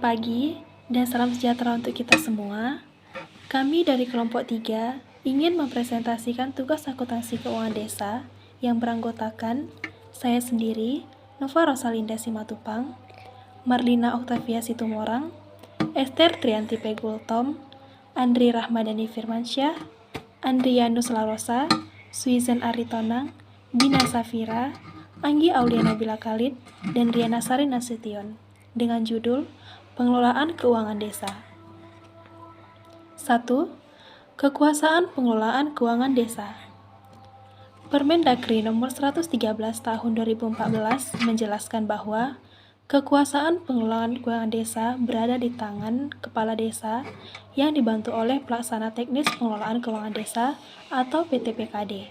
Selamat pagi dan salam sejahtera untuk kita semua. Kami dari kelompok 3 ingin mempresentasikan tugas akuntansi keuangan desa yang beranggotakan saya sendiri, Nova Rosalinda Simatupang, Marlina Oktavia Situmorang, Esther Trianti Pegultom, Andri Rahmadani Firmansyah, Andrianus Larosa, Suizan Aritonang, Bina Safira, Anggi Auliana Bila Khalid, dan Riana Sari Nasution dengan judul Pengelolaan Keuangan Desa. 1. Kekuasaan pengelolaan keuangan desa. Permendagri nomor 113 tahun 2014 menjelaskan bahwa kekuasaan pengelolaan keuangan desa berada di tangan kepala desa yang dibantu oleh pelaksana teknis pengelolaan keuangan desa atau PTPKD.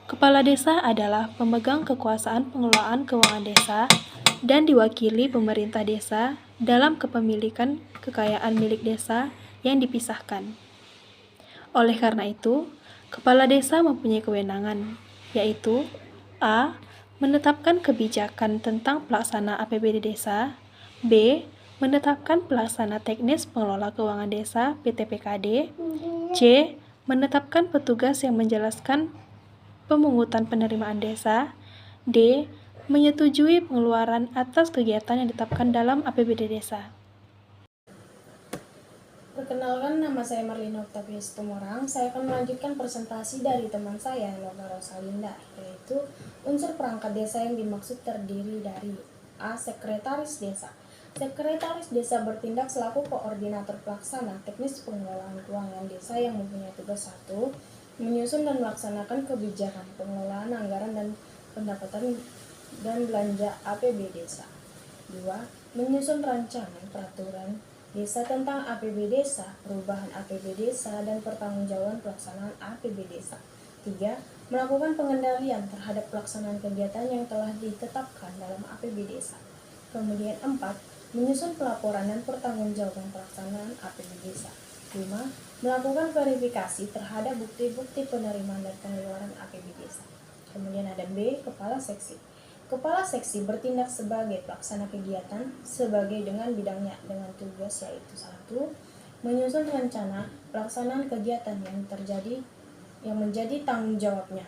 Kepala desa adalah pemegang kekuasaan pengelolaan keuangan desa dan diwakili pemerintah desa dalam kepemilikan kekayaan milik desa yang dipisahkan. Oleh karena itu, kepala desa mempunyai kewenangan, yaitu A. Menetapkan kebijakan tentang pelaksana APBD desa, B. Menetapkan pelaksana teknis pengelola keuangan desa PTPKD, C. Menetapkan petugas yang menjelaskan pemungutan penerimaan desa, D. Menyetujui pengeluaran atas kegiatan yang ditetapkan dalam APBD desa. Perkenalkan, nama saya Marlina Oktavia Situmorang. Saya akan melanjutkan presentasi dari teman saya, Nova Rosalinda, yaitu unsur perangkat desa yang dimaksud terdiri dari A. Sekretaris desa. Sekretaris desa bertindak selaku koordinator pelaksana teknis pengelolaan keuangan desa yang mempunyai tugas 1. Menyusun dan melaksanakan kebijakan pengelolaan anggaran dan pendapatan dan belanja APBD desa. 2. Menyusun rancangan peraturan desa tentang APBD desa, perubahan APBD desa, dan pertanggungjawaban pelaksanaan APBD desa. 3. Melakukan pengendalian terhadap pelaksanaan kegiatan yang telah ditetapkan dalam APBD desa. Kemudian 4. Menyusun pelaporan dan pertanggungjawaban pelaksanaan APBD desa. 5. Melakukan verifikasi terhadap bukti-bukti penerimaan dan pengeluaran APBD desa. Kemudian ada B. Kepala seksi. Kepala seksi bertindak sebagai pelaksana kegiatan sebagai dengan bidangnya dengan tugas yaitu 1. Menyusun rencana pelaksanaan kegiatan yang menjadi tanggung jawabnya.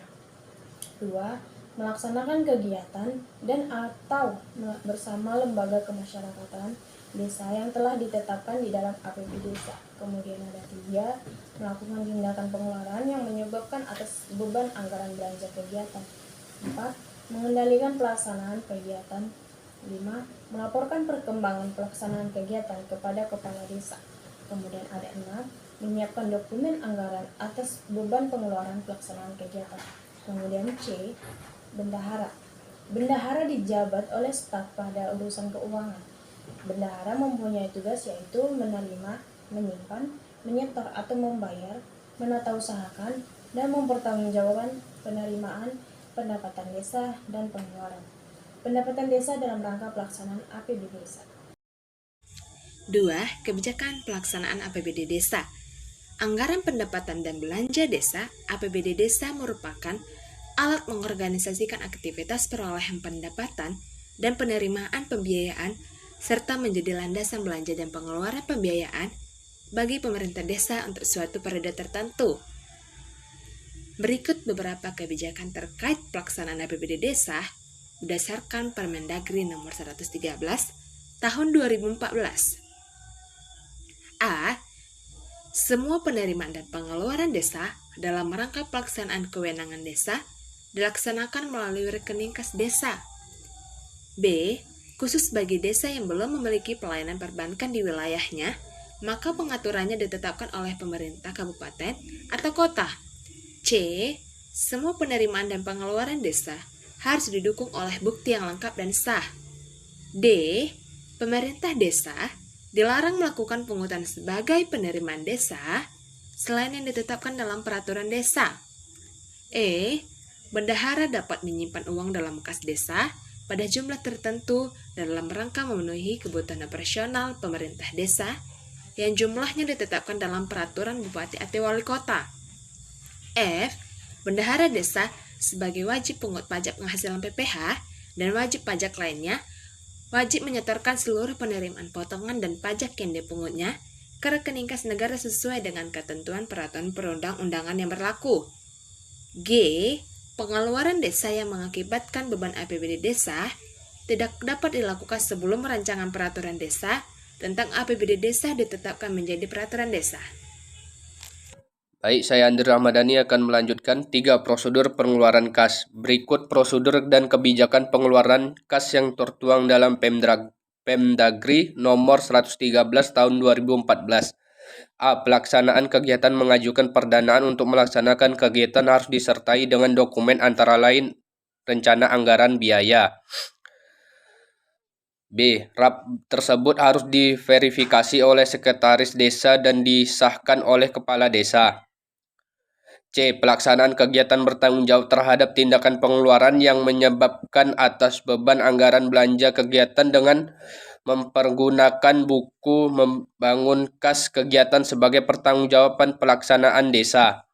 2. Melaksanakan kegiatan dan atau bersama lembaga kemasyarakatan desa yang telah ditetapkan di dalam APBD desa. Kemudian ada 3. Melakukan tindakan pengeluaran yang menyebabkan atas beban anggaran belanja kegiatan. 4. Mengendalikan pelaksanaan kegiatan. 5. Melaporkan perkembangan pelaksanaan kegiatan kepada kepala desa. Kemudian ada 6. Menyiapkan dokumen anggaran atas beban pengeluaran pelaksanaan kegiatan. Kemudian C. Bendahara. Bendahara dijabat oleh staf pada urusan keuangan. Bendahara mempunyai tugas yaitu menerima, menyimpan, menyetor atau membayar, menatausahakan, dan mempertanggungjawabkan penerimaan pendapatan desa dan pengeluaran pendapatan desa dalam rangka pelaksanaan APBD desa. 2. Kebijakan pelaksanaan APBD desa. Anggaran pendapatan dan belanja desa APBD desa merupakan alat mengorganisasikan aktivitas perolehan pendapatan dan penerimaan pembiayaan serta menjadi landasan belanja dan pengeluaran pembiayaan bagi pemerintah desa untuk suatu periode tertentu. Berikut beberapa kebijakan terkait pelaksanaan APBD desa berdasarkan Permendagri nomor 113 tahun 2014. A. Semua penerimaan dan pengeluaran desa dalam rangka pelaksanaan kewenangan desa dilaksanakan melalui rekening kas desa. B. Khusus bagi desa yang belum memiliki pelayanan perbankan di wilayahnya, maka pengaturannya ditetapkan oleh pemerintah kabupaten atau kota. C. Semua penerimaan dan pengeluaran desa harus didukung oleh bukti yang lengkap dan sah. D. Pemerintah desa dilarang melakukan pungutan sebagai penerimaan desa selain yang ditetapkan dalam peraturan desa. E. Bendahara dapat menyimpan uang dalam kas desa pada jumlah tertentu dalam rangka memenuhi kebutuhan operasional pemerintah desa yang jumlahnya ditetapkan dalam peraturan bupati atau wali kota. F. Bendahara desa sebagai wajib pungut pajak penghasilan PPH dan wajib pajak lainnya wajib menyetorkan seluruh penerimaan potongan dan pajak yang dipungutnya ke rekening kas negara sesuai dengan ketentuan peraturan perundang-undangan yang berlaku. G. Pengeluaran desa yang mengakibatkan beban APBD desa tidak dapat dilakukan sebelum rancangan peraturan desa tentang APBD desa ditetapkan menjadi peraturan desa. Baik, saya Andri Rahmadani akan melanjutkan 3 prosedur pengeluaran kas. Berikut prosedur dan kebijakan pengeluaran kas yang tertuang dalam Pemdagri nomor 113 tahun 2014. A. Pelaksanaan kegiatan mengajukan perdanaan untuk melaksanakan kegiatan harus disertai dengan dokumen antara lain rencana anggaran biaya. B. RAP tersebut harus diverifikasi oleh sekretaris desa dan disahkan oleh kepala desa. C. Pelaksanaan kegiatan bertanggung jawab terhadap tindakan pengeluaran yang menyebabkan atas beban anggaran belanja kegiatan dengan mempergunakan buku membangun kas kegiatan sebagai pertanggungjawaban pelaksanaan desa.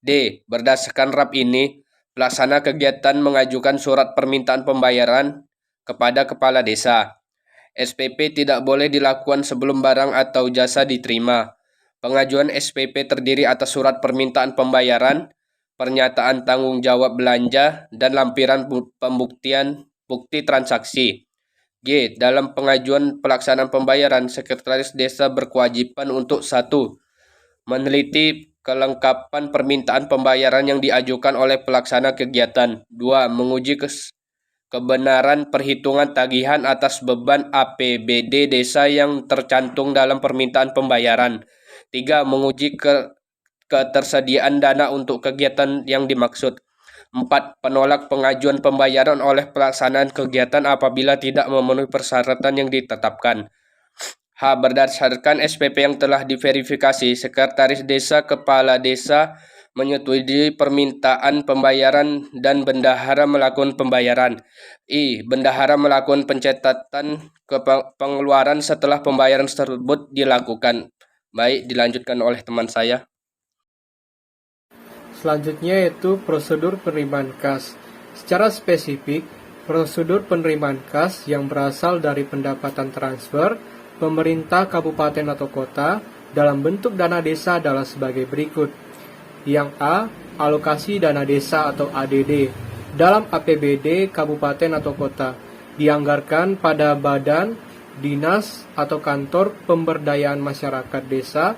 D. Berdasarkan RAP ini, pelaksana kegiatan mengajukan surat permintaan pembayaran kepada kepala desa. SPP tidak boleh dilakukan sebelum barang atau jasa diterima. Pengajuan SPP terdiri atas surat permintaan pembayaran, pernyataan tanggung jawab belanja, dan lampiran pembuktian bukti transaksi. G. Dalam pengajuan pelaksanaan pembayaran, sekretaris desa berkewajiban untuk 1. Meneliti kelengkapan permintaan pembayaran yang diajukan oleh pelaksana kegiatan. 2. Menguji kebenaran perhitungan tagihan atas beban APBD desa yang tercantum dalam permintaan pembayaran. 3. Menguji ketersediaan dana untuk kegiatan yang dimaksud. 4. Penolak pengajuan pembayaran oleh pelaksanaan kegiatan apabila tidak memenuhi persyaratan yang ditetapkan. H. Berdasarkan SPP yang telah diverifikasi, sekretaris desa, kepala desa menyetujui permintaan pembayaran dan bendahara melakukan pembayaran. I. Bendahara melakukan pencatatan pengeluaran setelah pembayaran tersebut dilakukan. Baik, dilanjutkan oleh teman saya. Selanjutnya yaitu prosedur penerimaan kas. Secara spesifik, prosedur penerimaan kas yang berasal dari pendapatan transfer pemerintah kabupaten atau kota dalam bentuk dana desa adalah sebagai berikut. Yang A. Alokasi dana desa atau ADD dalam APBD kabupaten atau kota dianggarkan pada badan, dinas, atau kantor pemberdayaan masyarakat desa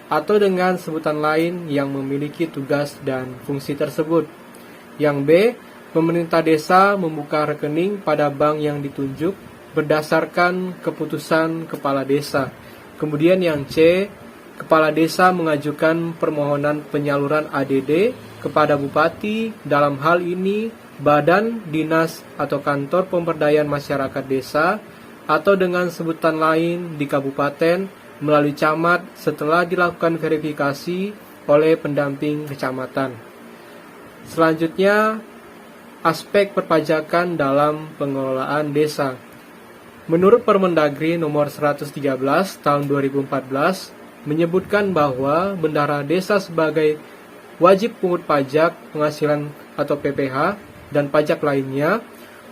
atau dengan sebutan lain yang memiliki tugas dan fungsi tersebut. Yang B. Pemerintah desa membuka rekening pada bank yang ditunjuk berdasarkan keputusan kepala desa. Kemudian yang C. Kepala desa mengajukan permohonan penyaluran ADD kepada bupati, dalam hal ini badan, dinas, atau kantor pemberdayaan masyarakat desa atau dengan sebutan lain di kabupaten melalui camat setelah dilakukan verifikasi oleh pendamping kecamatan. Selanjutnya, aspek perpajakan dalam pengelolaan desa. Menurut Permendagri nomor 113 tahun 2014 menyebutkan bahwa bendahara desa sebagai wajib pungut pajak penghasilan atau PPH dan pajak lainnya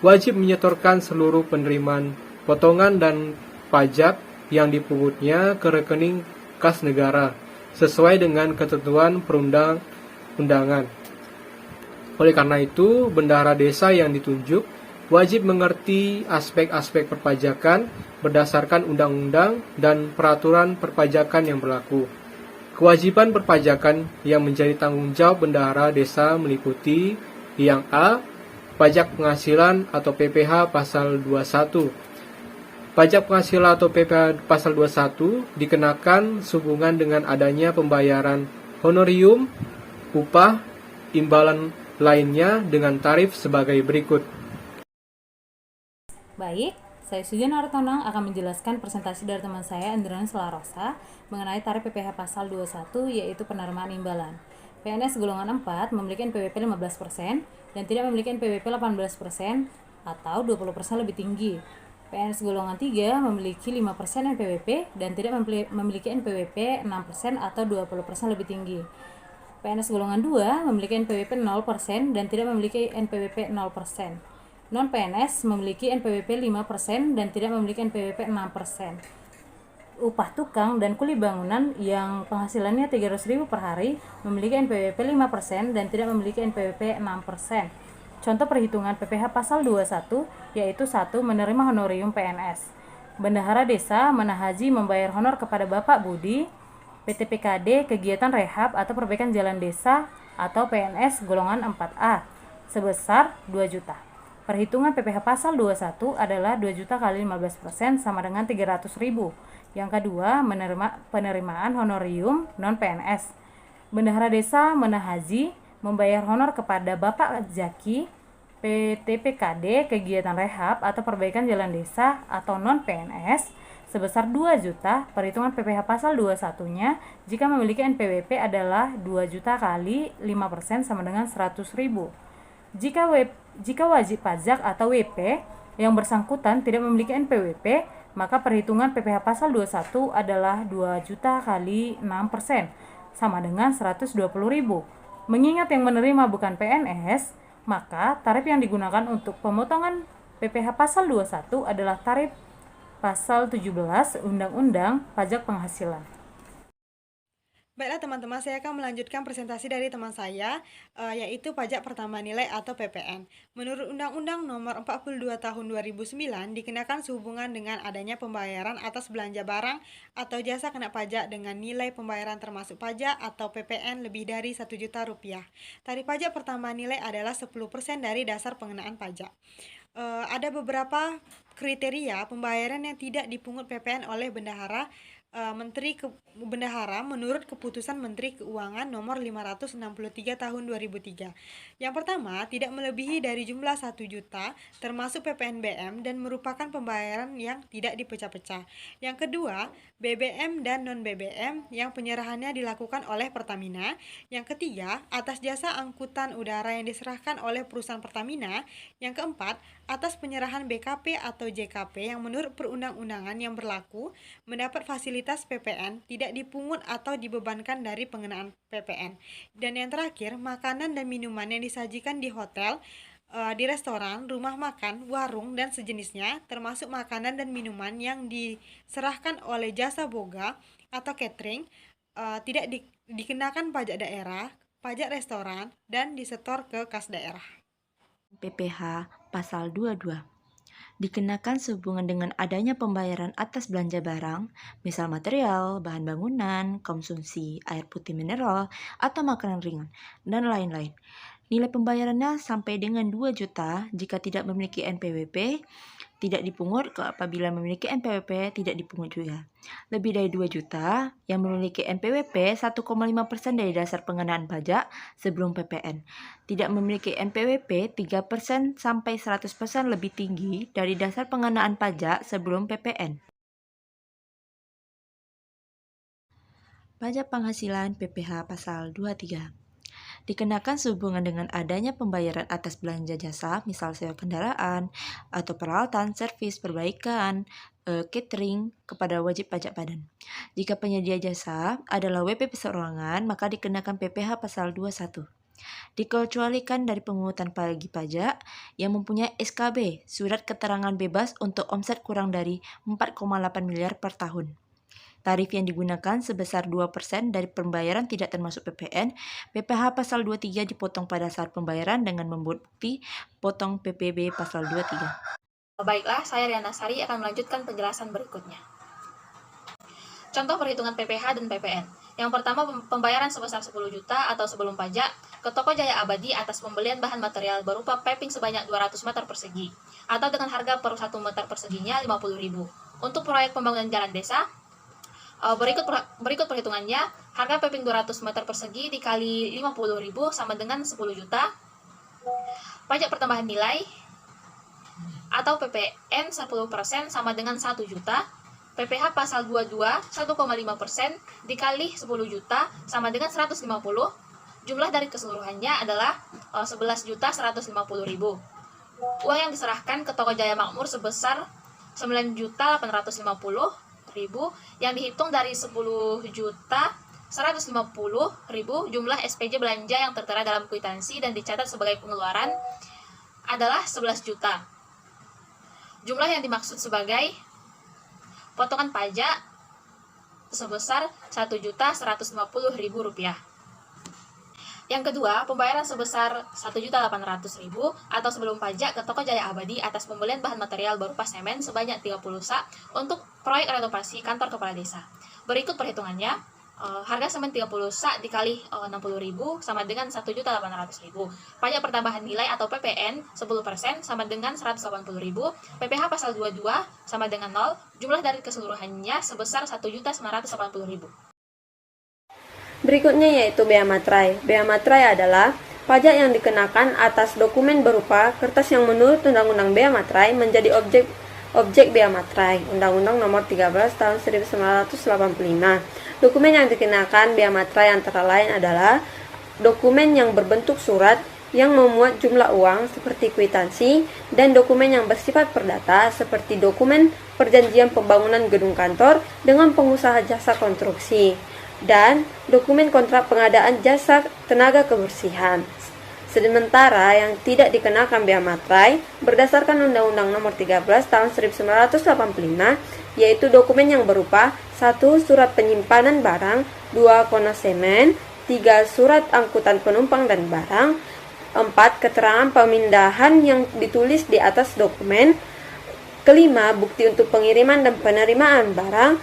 wajib menyetorkan seluruh penerimaan potongan dan pajak yang dipungutnya ke rekening kas negara sesuai dengan ketentuan perundang-undangan. Oleh karena itu, bendahara desa yang ditunjuk wajib mengerti aspek-aspek perpajakan berdasarkan undang-undang dan peraturan perpajakan yang berlaku. Kewajiban perpajakan yang menjadi tanggung jawab bendahara desa meliputi yang A. Pajak penghasilan atau PPH pasal 21. Pajak penghasilan atau PPH pasal 21 dikenakan sehubungan dengan adanya pembayaran honorium, upah, imbalan lainnya dengan tarif sebagai berikut. Baik, saya Sujan Artonang akan menjelaskan presentasi dari teman saya Andrian Selarosa mengenai tarif PPH pasal 21 yaitu penerimaan imbalan. PNS golongan 4 memiliki NPWP 15% dan tidak memiliki NPWP 18% atau 20% lebih tinggi. PNS golongan 3 memiliki 5% NPWP dan tidak memiliki NPWP 6% atau 20% lebih tinggi. PNS golongan 2 memiliki NPWP 0% dan tidak memiliki NPWP 0%. Non-PNS memiliki NPWP 5% dan tidak memiliki NPWP 6%. Upah tukang dan kuli bangunan yang penghasilannya 300.000 per hari memiliki NPWP 5% dan tidak memiliki NPWP 6%. Contoh perhitungan PPh pasal 21 yaitu 1. Menerima honorium PNS. Bendahara desa menahaji membayar honor kepada Bapak Budi, PTPKD kegiatan rehab atau perbaikan jalan desa atau PNS golongan 4A sebesar 2 juta. Perhitungan PPh pasal 21 adalah 2 juta kali 15% sama dengan 300.000. Yang kedua, penerimaan honorium non-PNS. Bendahara desa menahaji membayar honor kepada Bapak Zaki, PTPKD kegiatan rehab atau perbaikan jalan desa atau non-PNS sebesar 2 juta. Perhitungan PPh pasal 21-nya jika memiliki NPWP adalah 2 juta kali 5% sama dengan 100.000. Jika wajib pajak atau WP yang bersangkutan tidak memiliki NPWP, maka perhitungan PPh pasal 21 adalah 2 juta kali 6% sama dengan 120.000. Mengingat yang menerima bukan PNS, maka tarif yang digunakan untuk pemotongan PPh pasal 21 adalah tarif pasal 17 Undang-Undang Pajak Penghasilan. Baiklah teman-teman, saya akan melanjutkan presentasi dari teman saya, yaitu pajak pertambahan nilai atau PPN. Menurut Undang-Undang Nomor 42 Tahun 2009, dikenakan sehubungan dengan adanya pembayaran atas belanja barang atau jasa kena pajak dengan nilai pembayaran termasuk pajak atau PPN lebih dari 1 juta rupiah. Tarif pajak pertambahan nilai adalah 10% dari dasar pengenaan pajak. Ada beberapa kriteria pembayaran yang tidak dipungut PPN oleh bendahara Bendahara menurut Keputusan Menteri Keuangan Nomor 563 Tahun 2003. Yang pertama, tidak melebihi dari jumlah 1 juta termasuk PPNBM dan merupakan pembayaran yang tidak dipecah-pecah. Yang kedua, BBM dan non-BBM yang penyerahannya dilakukan oleh Pertamina. Yang ketiga, atas jasa angkutan udara yang diserahkan oleh perusahaan Pertamina. Yang keempat, atas penyerahan BKP atau JKP yang menurut perundang-undangan yang berlaku mendapat fasilitas PPN tidak dipungut atau dibebankan dari pengenaan PPN. Dan yang terakhir, makanan dan minuman yang disajikan di hotel, di restoran, rumah makan, warung, dan sejenisnya, termasuk makanan dan minuman yang diserahkan oleh jasa boga atau catering, tidak dikenakan pajak daerah, pajak restoran, dan disetor ke kas daerah. PPh pasal 22 dikenakan sehubungan dengan adanya pembayaran atas belanja barang, misal material, bahan bangunan, konsumsi, air putih mineral, atau makanan ringan, dan lain-lain. Nilai pembayarannya sampai dengan 2 juta jika tidak memiliki NPWP, tidak dipungut. Apabila memiliki NPWP, tidak dipungut juga. Lebih dari 2 juta yang memiliki NPWP 1,5% dari dasar pengenaan pajak sebelum PPN. Tidak memiliki NPWP 3% sampai 100% lebih tinggi dari dasar pengenaan pajak sebelum PPN. Pajak penghasilan PPh pasal 23 dikenakan sehubungan dengan adanya pembayaran atas belanja jasa, misal sewa kendaraan atau peralatan, servis, perbaikan, catering kepada wajib pajak badan. Jika penyedia jasa adalah WP perseorangan, maka dikenakan PPh pasal 21. Dikecualikan dari pemungutan pajak yang mempunyai SKB, surat keterangan bebas untuk omset kurang dari 4,8 miliar per tahun. Tarif yang digunakan sebesar 2% dari pembayaran tidak termasuk PPN. PPh pasal 23 dipotong pada saat pembayaran dengan membukti potong PPB pasal 23. Baiklah, saya Riana Sari akan melanjutkan penjelasan berikutnya. Contoh perhitungan PPh dan PPN. Yang pertama, pembayaran sebesar 10 juta atau sebelum pajak ke Toko Jaya Abadi atas pembelian bahan material berupa piping sebanyak 200 meter persegi atau dengan harga per 1 meter perseginya 50.000. Untuk proyek pembangunan jalan desa, berikut perhitungannya. Harga piping 200 meter persegi dikali 50.000 sama dengan 10 juta. Pajak pertambahan nilai atau PPN 10% sama dengan 1 juta. PPh pasal 22 1,5% dikali 10 juta sama dengan 150. Jumlah dari keseluruhannya adalah 11.150.000. Uang yang diserahkan ke Toko Jaya Makmur sebesar 9.850.000 yang dihitung dari 10.150.000 jumlah SPJ belanja yang tertera dalam kwitansi dan dicatat sebagai pengeluaran adalah 11 juta. Jumlah yang dimaksud sebagai potongan pajak sebesar Rp1.150.000. Yang kedua, pembayaran sebesar Rp1.800.000 atau sebelum pajak ke Toko Jaya Abadi atas pembelian bahan material berupa semen sebanyak 30 sak untuk proyek renovasi kantor kepala desa. Berikut perhitungannya. Harga semen 30 sak dikali 60.000 sama dengan 1.800.000. Pajak pertambahan nilai atau PPN 10% sama dengan 180.000. PPh pasal 22 sama dengan 0. Jumlah dari keseluruhannya sebesar 1.980.000. Berikutnya yaitu bea materai. Bea materai adalah pajak yang dikenakan atas dokumen berupa kertas yang menurut Undang-Undang Bea Materai menjadi objek bea materai. Undang-Undang Nomor 13 Tahun 1985. Dokumen yang dikenakan bea materai antara lain adalah dokumen yang berbentuk surat yang memuat jumlah uang seperti kwitansi dan dokumen yang bersifat perdata seperti dokumen perjanjian pembangunan gedung kantor dengan pengusaha jasa konstruksi dan dokumen kontrak pengadaan jasa tenaga kebersihan. Sementara yang tidak dikenakan bea materai berdasarkan Undang-Undang Nomor 13 Tahun 1985 yaitu dokumen yang berupa 1. Surat penyimpanan barang, 2. konosemen, 3. Surat angkutan penumpang dan barang, 4. Keterangan pemindahan yang ditulis di atas dokumen, kelima, bukti untuk pengiriman dan penerimaan barang,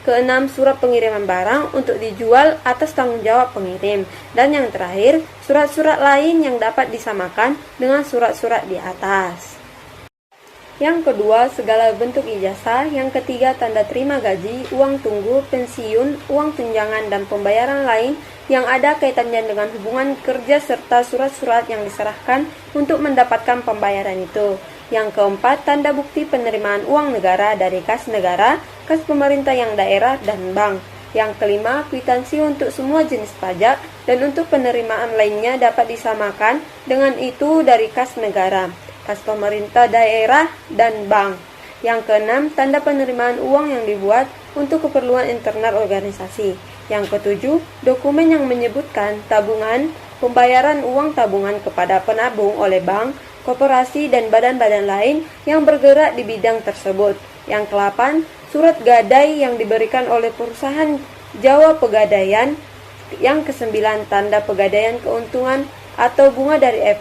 keenam, surat pengiriman barang untuk dijual atas tanggung jawab pengirim, dan yang terakhir, surat-surat lain yang dapat disamakan dengan surat-surat di atas. Yang kedua, segala bentuk ijazah. Yang ketiga, tanda terima gaji, uang tunggu, pensiun, uang tunjangan, dan pembayaran lain yang ada kaitannya dengan hubungan kerja serta surat-surat yang diserahkan untuk mendapatkan pembayaran itu. Yang keempat, tanda bukti penerimaan uang negara dari kas negara, kas pemerintah yang daerah, dan bank. Yang kelima, kwitansi untuk semua jenis pajak dan untuk penerimaan lainnya dapat disamakan dengan itu dari kas negara, kas pemerintah daerah, dan bank. Yang keenam, tanda penerimaan uang yang dibuat untuk keperluan internal organisasi. Yang ketujuh, dokumen yang menyebutkan tabungan, pembayaran uang tabungan kepada penabung oleh bank, koperasi, dan badan-badan lain yang bergerak di bidang tersebut. Yang ke-8, surat gadai yang diberikan oleh perusahaan Jawa Pegadaian. Yang ke-9, tanda pegadaian keuntungan atau bunga dari